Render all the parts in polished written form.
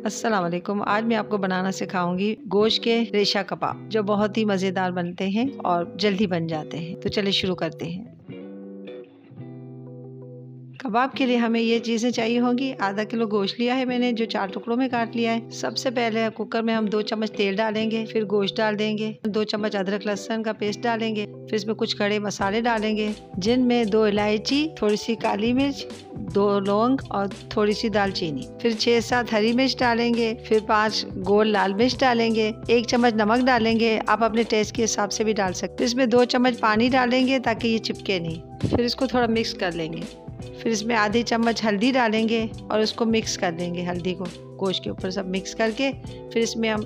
अस्सलाम वालेकुम। आज मैं आपको बनाना सिखाऊंगी गोश्त के रेशा कबाब, जो बहुत ही मज़ेदार बनते हैं और जल्दी बन जाते हैं। तो चलिए शुरू करते हैं। कबाब के लिए हमें ये चीज़ें चाहिए होंगी। आधा किलो गोश्त लिया है मैंने, जो 4 टुकड़ों में काट लिया है। सबसे पहले कुकर में हम 2 चम्मच तेल डालेंगे, फिर गोश्त डाल देंगे, 2 चम्मच अदरक लहसुन का पेस्ट डालेंगे, फिर इसमें कुछ खड़े मसाले डालेंगे, जिनमें 2 इलायची, थोड़ी सी काली मिर्च, 2 लौंग और थोड़ी सी दालचीनी, फिर 6-7 हरी मिर्च डालेंगे, फिर 5 गोल लाल मिर्च डालेंगे, 1 चम्मच नमक डालेंगे, आप अपने टेस्ट के हिसाब से भी डाल सकते हैं। इसमें 2 चम्मच पानी डालेंगे ताकि ये चिपके नहीं। फिर इसको थोड़ा मिक्स कर लेंगे। फिर इसमें आधी चम्मच हल्दी डालेंगे और इसको मिक्स कर देंगे। हल्दी को गोश्त के ऊपर सब मिक्स करके फिर इसमें हम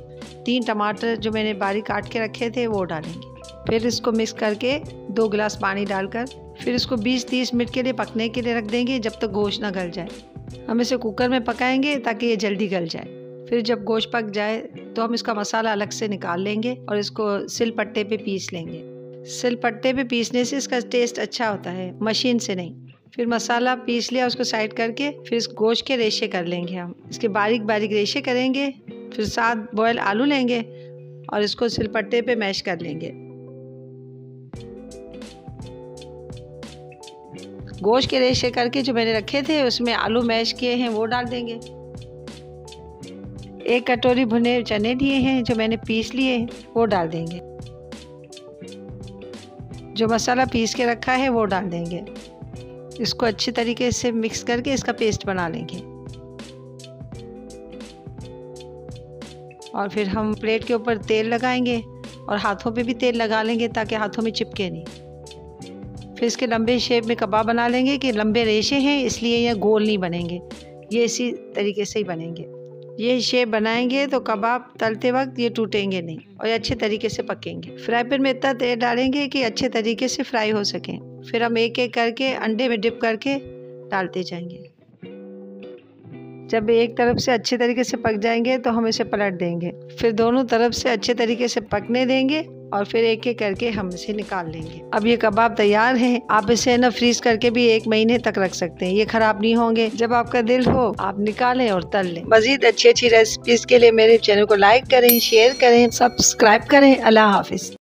3 टमाटर जो मैंने बारीक काट के रखे थे वो डालेंगे। फिर इसको मिक्स करके 2 गिलास पानी डालकर फिर इसको 20-30 मिनट के लिए पकने के लिए रख देंगे, जब तक गोश्त ना गल जाए। हम इसे कुकर में पकाएंगे ताकि ये जल्दी गल जाए। फिर जब गोश्त पक जाए तो हम इसका मसाला अलग से निकाल लेंगे और इसको सिलपट्टे पे पीस लेंगे। सिलपट्टे पे पीसने से इसका टेस्ट अच्छा होता है, मशीन से नहीं। फिर मसाला पीस लिया, उसको साइड करके फिर इस गोश्त के रेशे कर लेंगे। हम इसके बारीक बारीक रेशे करेंगे। फिर 7 बॉयल आलू लेंगे और इसको सिलपट्टे पे मैश कर लेंगे। गोश्त के रेशे करके जो मैंने रखे थे उसमें आलू मैश किए हैं वो डाल देंगे। 1 कटोरी भुने चने लिए हैं जो मैंने पीस लिए हैं वो डाल देंगे। जो मसाला पीस के रखा है वो डाल देंगे। इसको अच्छी तरीके से मिक्स करके इसका पेस्ट बना लेंगे। और फिर हम प्लेट के ऊपर तेल लगाएंगे और हाथों पे भी तेल लगा लेंगे ताकि हाथों में चिपके नहीं। फिर इसके लंबे शेप में कबाब बना लेंगे कि लंबे रेशे हैं इसलिए ये गोल नहीं बनेंगे, ये इसी तरीके से ही बनेंगे। ये शेप बनाएंगे तो कबाब तलते वक्त ये टूटेंगे नहीं और ये अच्छे तरीके से पकेंगे। फ्राई पैन में इतना तेल डालेंगे कि अच्छे तरीके से फ्राई हो सकें। फिर हम एक एक करके अंडे में डिप करके डालते जाएंगे। जब एक तरफ से अच्छे तरीके से पक जाएंगे तो हम इसे पलट देंगे। फिर दोनों तरफ से अच्छे तरीके से पकने देंगे और फिर एक एक करके हम इसे निकाल लेंगे। अब ये कबाब तैयार है। आप इसे ना फ्रीज करके भी 1 महीने तक रख सकते हैं, ये खराब नहीं होंगे। जब आपका दिल हो आप निकालें और तल लें। मजीद अच्छी अच्छी रेसिपीज के लिए मेरे चैनल को लाइक करें, शेयर करें, सब्सक्राइब करें। अल्लाह हाफिज।